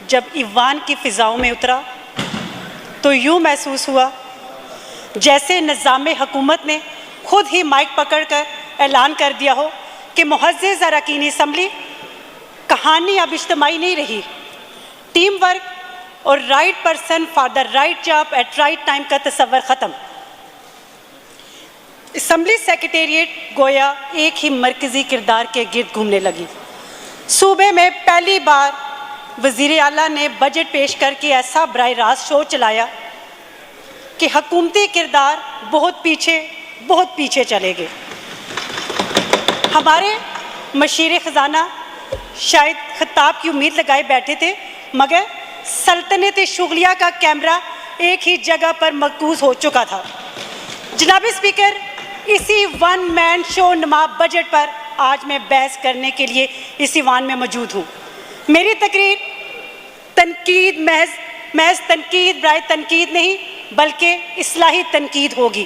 جب ایوان کی فضاؤں میں اترا تو یوں محسوس ہوا جیسے نظام حکومت نے خود ہی مائک پکڑ کر اعلان کر دیا ہو کہ معزز اراکین اسمبلی، کہانی اب اجتماعی نہیں رہی، ٹیم ورک اور right person for the right job at right time کا تصور ختم۔ اسمبلی سیکریٹریٹ گویا ایک ہی مرکزی کردار کے گرد گھومنے لگی۔ صوبے میں پہلی بار وزیر اعلیٰ نے بجٹ پیش کر کے ایسا براہ راست شو چلایا کہ حکومتی کردار بہت پیچھے چلے گئے۔ ہمارے مشیر خزانہ شاید خطاب کی امید لگائے بیٹھے تھے، مگر سلطنت شغلیہ کا کیمرہ ایک ہی جگہ پر مرکوز ہو چکا تھا۔ جناب اسپیکر، اسی ون مین شو نما بجٹ پر آج میں بحث کرنے کے لیے اس ایوان میں موجود ہوں۔ میری تقریر تنقید محض تنقید برائے تنقید نہیں بلکہ اصلاحی تنقید ہوگی۔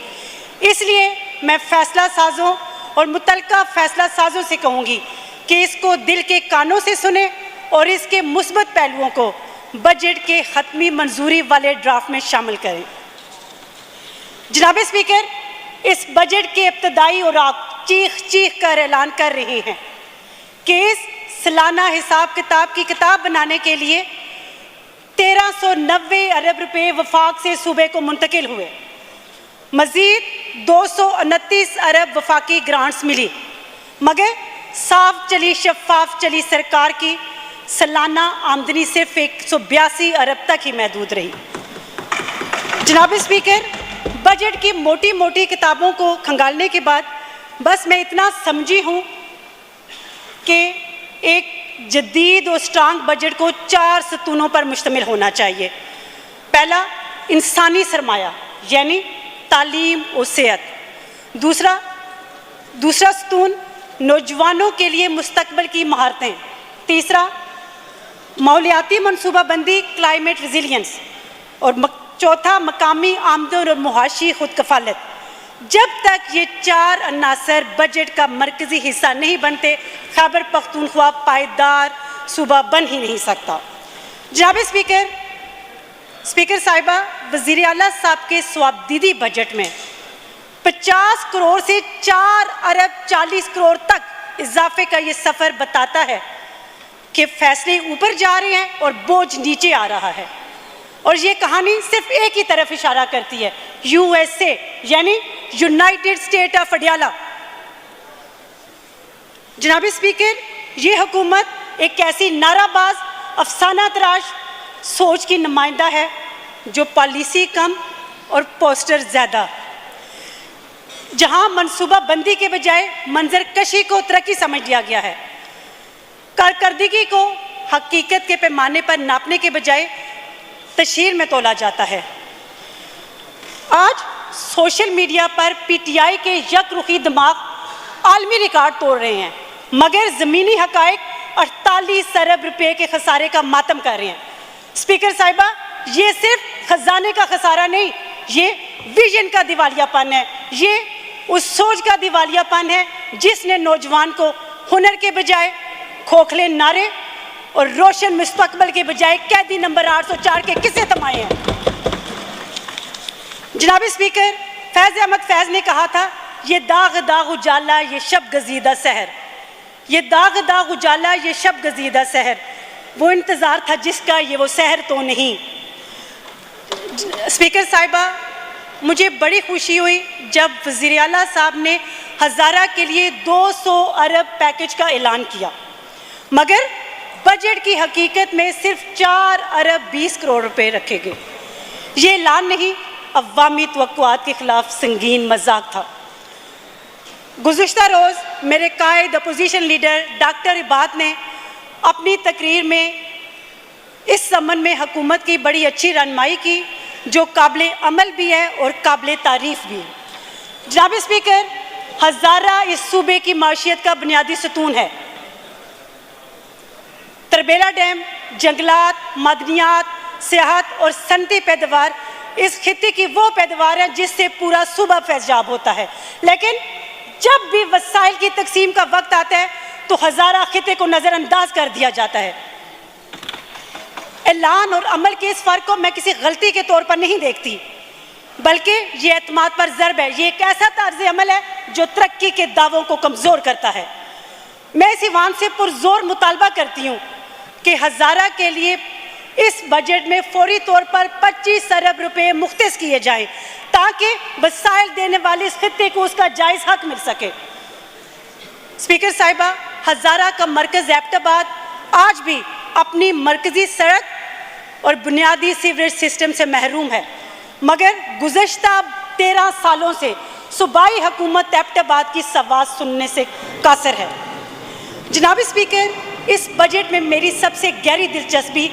اس لیے میں فیصلہ سازوں اور متعلقہ فیصلہ سازوں سے کہوں گی کہ اس کو دل کے کانوں سے سنیں اور اس کے مثبت پہلوؤں کو بجٹ کے حتمی منظوری والے ڈرافٹ میں شامل کریں۔ جناب اسپیکر، اس بجٹ کے ابتدائی اوراق چیخ کر اعلان کر رہے ہیں کہ اس سالانہ حساب کتاب کی کتاب بنانے کے لیے 1390 ارب روپے وفاق سے صوبے کو منتقل ہوئے، مزید 229 ارب وفاقی گرانٹس ملی، مگر صاف چلی شفاف چلی سرکار کی سالانہ آمدنی صرف 182 ارب تک ہی محدود رہی۔ جناب اسپیکر، بجٹ کی موٹی کتابوں کو کھنگالنے کے بعد بس میں اتنا سمجھی ہوں کہ ایک جدید اور اسٹرانگ بجٹ کو 4 ستونوں پر مشتمل ہونا چاہیے۔ پہلا، انسانی سرمایہ یعنی تعلیم و صحت۔ دوسرا ستون، نوجوانوں کے لیے مستقبل کی مہارتیں۔ تیسرا، ماحولیاتی منصوبہ بندی کلائمیٹ ریزیلینس۔ اور چوتھا، مقامی آمدن اور معاشی خود کفالت۔ جب تک یہ 4 عناصر بجٹ کا مرکزی حصہ نہیں بنتے، خیبر پختونخوا پائیدار صوبہ بن ہی نہیں سکتا۔ جناب اسپیکر صاحبہ، وزیر اعلیٰ صاحب کے صوابدیدی بجٹ میں 50 کروڑ سے 4 ارب 40 کروڑ تک اضافے کا یہ سفر بتاتا ہے کہ فیصلے اوپر جا رہے ہیں اور بوجھ نیچے آ رہا ہے، اور یہ کہانی صرف ایک ہی طرف اشارہ کرتی ہے، USA یعنی یونائٹڈ اسٹیٹ آف اڈیالہ۔ جناب اسپیکر، یہ حکومت ایک ایسی نعرہ باز افسانہ تراش سوچ کی نمائندہ ہے جو پالیسی کم اور پوسٹر زیادہ، جہاں منصوبہ بندی کے بجائے منظر کشی کو ترقی سمجھ لیا گیا ہے، کارکردگی کو حقیقت کے پیمانے پر ناپنے کے بجائے تشہیر میں تولا جاتا ہے۔ آج سوشل میڈیا پر PTI کے یک رخی دماغ عالمی ریکارڈ توڑ رہے ہیں، مگر زمینی حقائق 48 ارب روپے کے خسارے کا ماتم کر رہے ہیں۔ اسپیکر صاحبہ، یہ صرف خزانے کا خسارہ نہیں، یہ ویژن کا دیوالیہ پن ہے، یہ اس سوچ کا دیوالیہ پن ہے جس نے نوجوان کو ہنر کے بجائے کھوکھلے نعرے اور روشن مستقبل کے بجائے قیدی نمبر 804 کے قصے تھمائے ہیں۔ جناب اسپیکر، فیض احمد فیض نے کہا تھا، یہ داغ اجالا یہ شب گزیدہ سحر، یہ داغ اجالا یہ شب گزیدہ سحر، وہ انتظار تھا جس کا یہ وہ سحر تو نہیں۔ اسپیکر صاحبہ، مجھے بڑی خوشی ہوئی جب وزیر اعلیٰ صاحب نے ہزارہ کے لیے 200 ارب پیکج کا اعلان کیا، مگر بجٹ کی حقیقت میں صرف 4 ارب 20 کروڑ روپے رکھے گئے۔ یہ اعلان نہیں، عوامی توقعات کے خلاف سنگین مذاق تھا۔ گزشتہ روز میرے قائد اپوزیشن لیڈر ڈاکٹر عباد نے اپنی تقریر میں اس ضمن میں حکومت کی بڑی اچھی رہنمائی کی جو قابل عمل بھی ہے اور قابل تعریف بھی ہے۔ جناب اسپیکر، ہزارہ اس صوبے کی معیشت کا بنیادی ستون ہے۔ تربیلا ڈیم، جنگلات، معدنیات، سیاحت اور صنعتی پیداوار اس خطے کی وہ پیداوار ہے جس سے پورا صوبہ فیضیاب ہوتا ہے، لیکن جب بھی وسائل کی تقسیم کا وقت آتا ہے تو ہزارہ خطے کو نظر انداز کر دیا جاتا ہے۔ اعلان اور عمل کے اس فرق کو میں کسی غلطی کے طور پر نہیں دیکھتی، بلکہ یہ اعتماد پر ضرب ہے۔ یہ ایک ایسا طرز عمل ہے جو ترقی کے دعووں کو کمزور کرتا ہے۔ میں اس ایوان سے پرزور مطالبہ کرتی ہوں کہ ہزارہ کے لیے اس بجٹ میں فوری طور پر 25 ارب روپے مختص کیے جائیں تاکہ وسائل دینے والے اس خطے کو اس کا جائز حق مل سکے۔ اسپیکر صاحبہ، ہزارہ کا مرکز ایبٹ آباد آج بھی اپنی مرکزی سڑک اور بنیادی سیوریج سسٹم سے محروم ہے، مگر گزشتہ 13 سالوں سے صوبائی حکومت ایبٹ آباد کی آواز سننے سے قاصر ہے۔ جناب اسپیکر، اس بجٹ میں میری سب سے گہری دلچسپی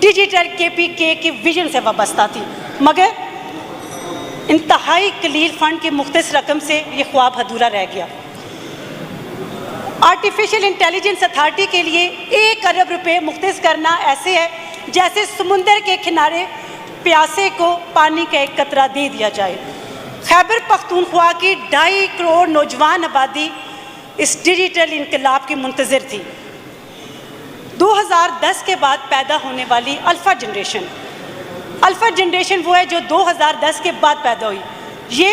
ڈیجیٹل KPK کی ویژن سے وابستہ تھی، مگر انتہائی قلیل فنڈ کی مختص رقم سے یہ خواب ادھورا رہ گیا۔ آرٹیفیشل انٹیلیجنس اتھارٹی کے لیے 1 ارب روپے مختص کرنا ایسے ہے جیسے سمندر کے کنارے پیاسے کو پانی کا ایک قطرہ دے دیا جائے۔ خیبر پختونخوا کی 2.5 کروڑ نوجوان آبادی اس ڈیجیٹل انقلاب کی منتظر تھی۔ 2010 کے بعد پیدا ہونے والی الفا جنریشن وہ ہے جو 2010 کے بعد پیدا ہوئی۔ یہ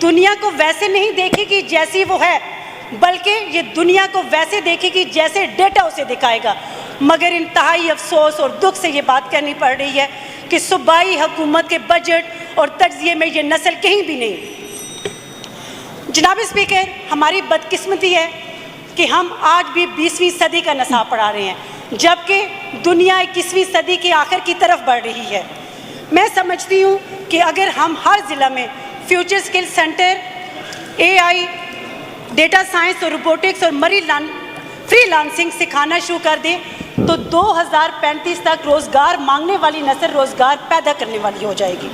دنیا کو ویسے نہیں دیکھے گی جیسی وہ ہے، بلکہ یہ دنیا کو ویسے دیکھے گی جیسے ڈیٹا اسے دکھائے گا۔ مگر انتہائی افسوس اور دکھ سے یہ بات کہنی پڑ رہی ہے کہ صوبائی حکومت کے بجٹ اور تجزیے میں یہ نسل کہیں بھی نہیں۔ جناب اسپیکر، ہماری بدقسمتی ہے کہ ہم آج بھی 20ویں صدی کا نصاب پڑھا رہے ہیں، جبکہ دنیا 21ویں صدی کی آخر کی طرف بڑھ رہی ہے۔ میں سمجھتی ہوں کہ اگر ہم ہر ضلع میں فیوچر سکل سینٹر، AI، ڈیٹا سائنس اور روبوٹکس اور فری لانسنگ سکھانا شروع کر دیں تو 2035 تک روزگار مانگنے والی نسل روزگار پیدا کرنے والی ہو جائے گی۔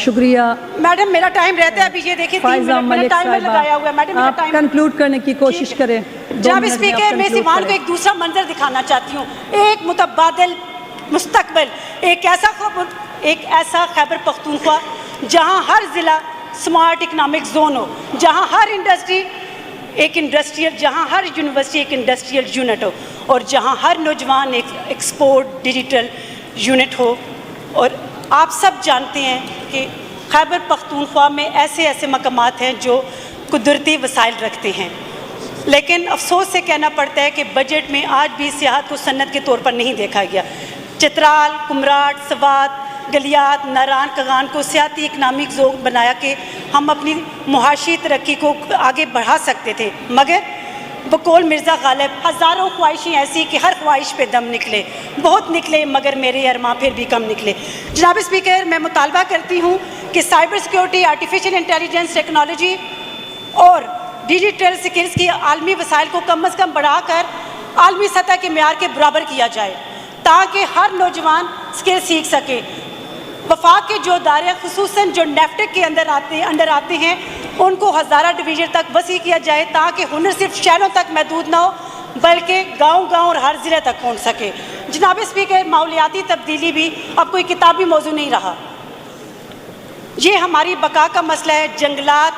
شکریہ میڈم، میرا ٹائم رہتا ہے ابھی، یہ دیکھیں 3 منٹ میں ٹائمر لگایا ہوا ہے۔ میڈم، میرا آپ ٹائم کنکلوڈ کرنے کی کوشش کریں۔ جناب اسپیکر، میں اس ایوان کو ایک دوسرا منظر دکھانا چاہتی ہوں، ایک متبادل مستقبل، ایک ایسا خیبر پختونخوا جہاں ہر ضلع سمارٹ اکنامک زون ہو، جہاں ہر انڈسٹری ایک انڈسٹریل، جہاں ہر یونیورسٹی ایک انڈسٹریل یونٹ ہو، اور جہاں ہر نوجوان ایک ایکسپورٹ ڈیجیٹل یونٹ ہو۔ اور آپ سب جانتے ہیں کہ خیبر پختونخوا میں ایسے مقامات ہیں جو قدرتی وسائل رکھتے ہیں، لیکن افسوس سے کہنا پڑتا ہے کہ بجٹ میں آج بھی سیاحت کو صنعت کے طور پر نہیں دیکھا گیا۔ چترال، کمراٹ، سوات، گلیات، ناران کغان کو سیاحتی اکنامک زون بنایا کہ ہم اپنی معاشی ترقی کو آگے بڑھا سکتے تھے، مگر بقول مرزا غالب ہزاروں خواہشیں ایسی کہ ہر خواہش پہ دم نکلے، بہت نکلے مگر میرے ارماں پھر بھی کم نکلے۔ جناب اسپیکر، میں مطالبہ کرتی ہوں کہ cyber security, artificial intelligence technology اور ڈیجیٹل سکلز کی عالمی وسائل کو کم از کم بڑھا کر عالمی سطح کے معیار کے برابر کیا جائے تاکہ ہر نوجوان سکل سیکھ سکے۔ وفاق کے جو ادارے خصوصاً جو نیفٹک کے انڈر آتے ہیں ان کو ہزارہ ڈویژن تک وسیع کیا جائے تاکہ ہنر صرف شہروں تک محدود نہ ہو بلکہ گاؤں اور ہر ضلع تک پہنچ سکے۔ جناب اسپیکر، ماحولیاتی تبدیلی بھی اب کوئی کتابی موضوع نہیں رہا، یہ ہماری بقا کا مسئلہ ہے۔ جنگلات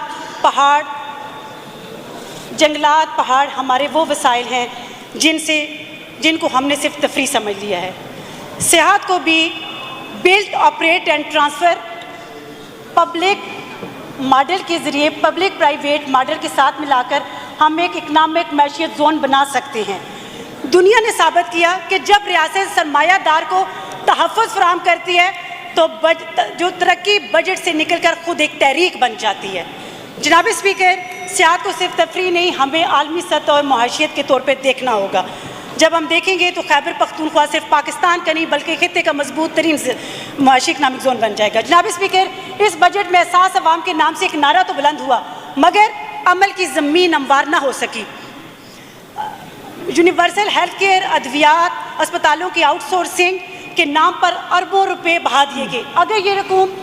پہاڑ ہمارے وہ وسائل ہیں جن کو ہم نے صرف تفریح سمجھ لیا ہے۔ سیاحت کو بھی build, operate and transfer public model کے ذریعے پبلک پرائیویٹ ماڈل کے ساتھ ملا کر ہم ایک اکنامک معیشت زون بنا سکتے ہیں۔ دنیا نے ثابت کیا کہ جب ریاست سرمایہ دار کو تحفظ فراہم کرتی ہے تو جو ترقی بجٹ سے نکل کر خود ایک تحریک بن جاتی ہے۔ جناب اسپیکر، سیاحت کو صرف تفریح نہیں، ہمیں عالمی سطح اور معاشیت کے طور پہ دیکھنا ہوگا۔ جب ہم دیکھیں گے تو خیبر پختونخوا صرف پاکستان کا نہیں بلکہ خطے کا مضبوط ترین معاشی اکنامک زون بن جائے گا۔ جناب اسپیکر، اس بجٹ میں احساس عوام کے نام سے ایک نعرہ تو بلند ہوا مگر عمل کی زمین ہموار نہ ہو سکی۔ یونیورسل ہیلتھ کیئر، ادویات، اسپتالوں کی آؤٹ سورسنگ کے نام پر اربوں روپے بہا دیے گئے۔ اگر یہ رقوم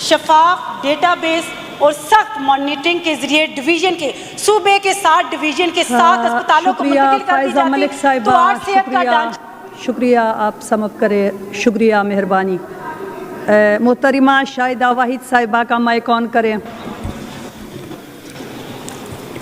شفاف ڈیٹا بیس اور سخت مانیٹرنگ کے ذریعے ڈویژن کے صوبے کے 7 ڈویژن کے 7 اسپتالوں کو منتقل کر دی جاتی تو آج صحت کا ڈھانچہ۔ شکریہ، آپ سم اپ کریں۔ شکریہ، مہربانی۔ محترمہ شاہدہ واحد صاحبہ کا مائک آن کریں۔